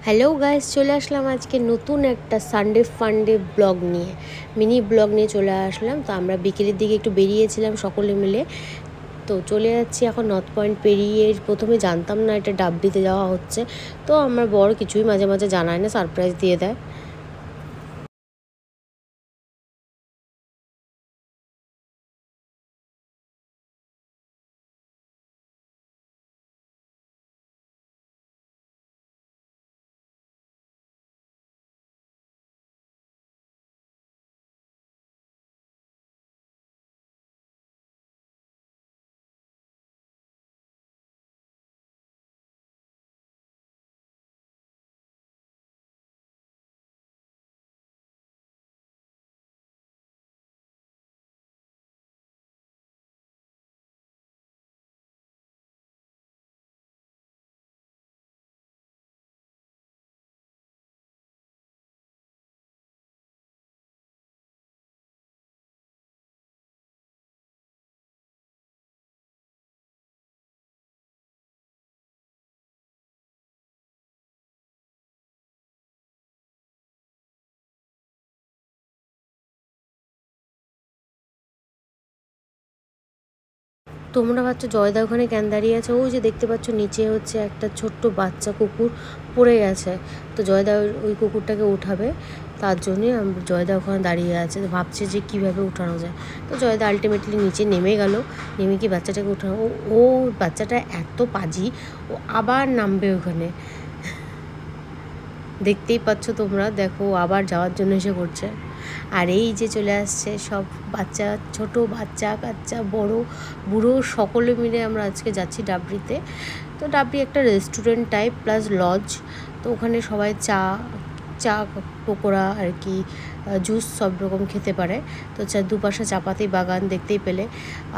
Hello guys, চলে আসলাম আজকে নতুন একটা সানডে ফান্ডে ব্লগ নিয়ে, মিনি ব্লগ নিয়ে চলে আসলাম। তো আমরা বিকেলের দিকে একটু বেরিয়েছিলাম সকলে মিলে। তো চলে যাচ্ছি এখন নর্থ পয়েন্ট পেরিয়ে। প্রথমে জানতাম না এটা ডাবলিতে যাওয়া হচ্ছে, তো আমার বড় কিছুই মাঝে মাঝে জানায় না, সারপ্রাইজ দিয়ে দেয়। তোমরা ভাবছো জয়দা ওখানে কেন দাঁড়িয়ে আছে? ওই যে দেখতে পাচ্ছ নিচে হচ্ছে একটা ছোট্ট বাচ্চা কুকুর পড়ে গেছে। তো জয়দা ওই কুকুরটাকে উঠাবে, তার জন্যই জয়দা ওখানে দাঁড়িয়ে আছে, ভাবছে যে কীভাবে উঠানো যায়। তো জয়দা আলটিমেটলি নিচে নেমে গেল, নেমে কি বাচ্চাটাকে উঠানো। ও বাচ্চাটা এত পাজি, ও আবার নামবে ওখানে। দেখতেই পাচ্ছ তোমরা, দেখো আবার যাওয়ার জন্য এসে করছে। আর এই যে চলে আসছে সব বাচ্চা, ছোট বাচ্চা কাচ্চা, বড় বুড়ো সকলে মিলে আমরা আজকে যাচ্ছি ডাবরিতে। তো ডাবরি একটা রেস্টুরেন্ট টাইপ প্লাস লজ। তো ওখানে সবাই চা চা পকোড়া আর কি জুস সব রকম খেতে পারে। তো দুপাশে চাপাতি বাগান দেখতেই পেলে,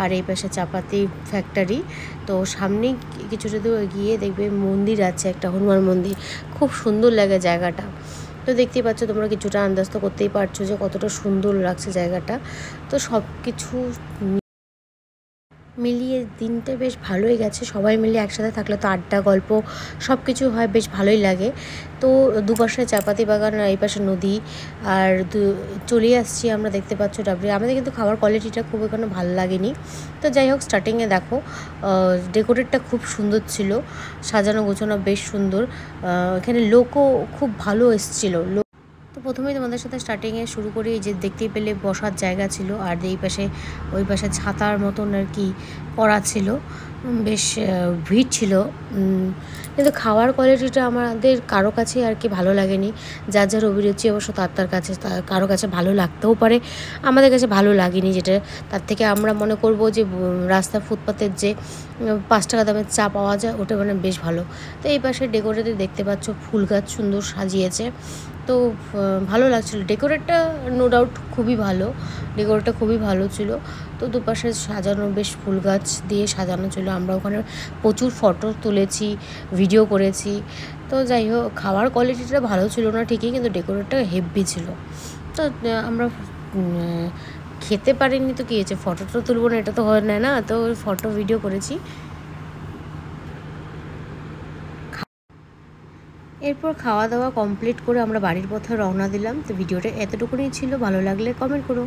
আর এই পাশে চাপাতি ফ্যাক্টরি। তো সামনেই কিছুটা দূর গিয়ে দেখবে মন্দির আছে, একটা হনুমান মন্দির, খুব সুন্দর লাগে জায়গাটা। তো দেখতেই পাচ্ছ তোমরা, কিছুটা আন্দাজ তো করতেই পারছো যে কতটা সুন্দর লাগছে জায়গাটা। তো সব কিছু মিলিয়ে দিনটা বেশ ভালোই গেছে। সবাই মিলে একসাথে থাকলে তো আড্ডা গল্প সব কিছু হয়, বেশ ভালোই লাগে। তো দুপাশে চাপাতি বাগান আর এই পাশে নদী। আর চলে আসছি আমরা, দেখতে পাচ্ছ ডাবরি। আমাদের কিন্তু খাবার কোয়ালিটিটা খুব এখানে ভালো লাগেনি। তো যাই হোক, স্টার্টিংয়ে দেখো ডেকোরেটটা খুব সুন্দর ছিল, সাজানো গোছানো বেশ সুন্দর। এখানে লোকও খুব ভালো এসেছিলো। তো প্রথমেই তোমাদের সাথে স্টার্টিংয়ে শুরু করি, যে দেখতেই পেলে বসার জায়গা ছিল, আর এই পাশে ওই পাশে ছাতার মতন আর কি করা ছিল, বেশ ভিড় ছিল। কিন্তু খাওয়ার কোয়ালিটিটা আমাদের কারো কাছে আর কি ভালো লাগেনি। যার যার অভিরুচি অবশ্য তার কাছে, কারো কাছে ভালো লাগতেও পারে, আমাদের কাছে ভালো লাগেনি। যেটা তার থেকে আমরা মনে করব যে রাস্তা ফুটপাতের যে 5 টাকা দামের চা পাওয়া যায়, ওটা মানে বেশ ভালো। তো এই পাশে ডেকোরেটে দেখতে পাচ্ছ ফুল গাছ সুন্দর সাজিয়েছে, তো ভালো লাগছিলো। ডেকোরেটটা নো ডাউট খুবই ভালো, ডেকোরেটটা খুবই ভালো ছিল। তো দুপাশে সাজানো, বেশ ফুল গাছ দিয়ে সাজানো ছিল। আমরা ওখানে প্রচুর ফটো তুলেছি, ভিডিও করেছি। তো যাই হোক, খাওয়ার কোয়ালিটিটা ভালো ছিল না ঠিকই, কিন্তু ডেকোরেটটা হেভি ছিল। তো আমরা খেতে পারিনি, তো কী হয়েছে, ফটো তো তুলবো না, এটা তো হয় না। তো ফটো ভিডিও করেছি। এরপর খাওয়া দাওয়া কমপ্লিট করে আমরা বাড়ির পথে রওনা দিলাম। তো ভিডিওটা এতটুকুনি ছিল, ভালো লাগলে কমেন্ট করো।